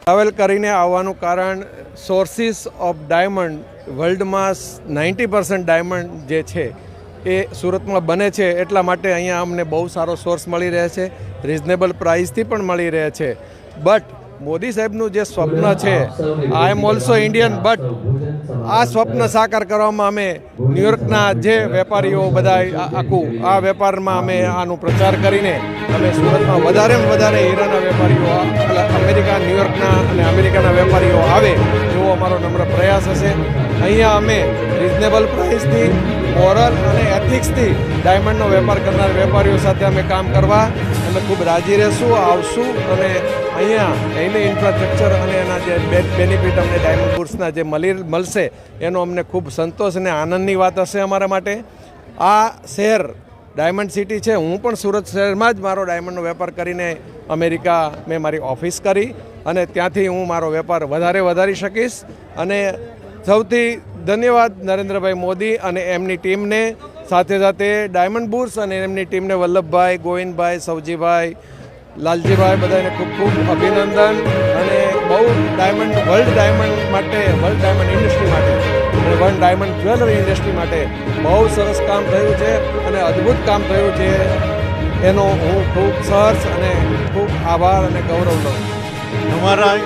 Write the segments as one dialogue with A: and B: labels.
A: Travel કરીને આવવાનું કારણ સોર્સિસ ઓફ ડાયમંડ વર્લ્ડમાં 90% ડાયમંડ જે છે એ સુરતમાં બને છે, એટલા માટે અહીંયા અમને બહુ સારો સોર્સ મળી રહે છે, રિઝનેબલ પ્રાઇસથી પણ મળી રહે છે. બટ મોદી સાહેબનું જે સ્વપ્ન છે, આઈ એમ ઓલ્સો ઇન્ડિયન, બટ આ સ્વપ્ન સાકાર કરવામાં અમે ન્યુયોર્કના જે વેપારીઓ બધા આખું આ વેપારમાં અમે આનું પ્રચાર કરીને અમે સુરતમાં વધારેમાં વધારે હીરાના વેપારીઓ અમેરિકા, ન્યુયોર્કના અને અમેરિકાના વેપારીઓ આવે એવો અમારો નમ્ર પ્રયાસ હશે. અહીંયા અમે રિઝનેબલ પ્રાઇસથી, મોરલ અને એથિક્સથી ડાયમંડનો વેપાર કરનાર વેપારીઓ સાથે અમે કામ કરવા અમે ખૂબ રાજી રહેશું, આવશું. અને અહીંયા એની ઇન્ફ્રાસ્ટ્રક્ચર અને એના જે બેનિફિટ અમને ડાયમંડ બુર્સના જે મળશે એનો અમને ખૂબ સંતોષ અને આનંદની વાત હશે અમારા માટે. આ શહેર ડાયમંડ સિટી છે. હું પણ સુરત શહેરમાં જ મારો ડાયમંડનો વેપાર કરીને અમેરિકા મેં મારી ઓફિસ કરી અને ત્યાંથી હું મારો વેપાર વધારી શકીશ. અને સૌથી ધન્યવાદ નરેન્દ્રભાઈ મોદી અને એમની ટીમને, સાથે સાથે ડાયમંડ બુર્સ અને એમની ટીમને વલ્લભભાઈ, ગોવિંદભાઈ, સૌજીભાઈ, લાલજીભાઈ, બધાને ખૂબ ખૂબ અભિનંદન. અને બહુ વર્લ્ડ ડાયમંડ ઇન્ડસ્ટ્રી માટે અને વર્લ્ડ ડાયમંડ જ્વેલરી ઇન્ડસ્ટ્રી માટે બહુ સરસ કામ થયું છે અને અદ્ભુત કામ થયું છે. એનો હું ખૂબ સહર્ષ અને ખૂબ આભાર અને ગૌરવ લઉં.
B: તમારા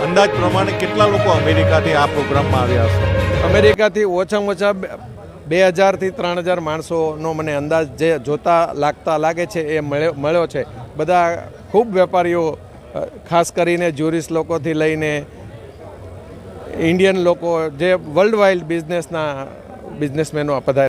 B: અંદાજ પ્રમાણે કેટલા લોકો અમેરિકાથી આ પ્રોગ્રામમાં આવ્યા હશે?
A: અમેરિકાથી ઓછામાં ઓછા 2000થી 3000 માણસોનો મને અંદાજ જે જોતા લાગે છે એ મળ્યો છે. બધા ખૂબ વેપારીઓ, ખાસ કરીને જ્યુરિસ્ટ લોકોથી લઈને ઇન્ડિયન લોકો, જે વર્લ્ડ વાઇડ બિઝનેસમેનો પધાર્યા.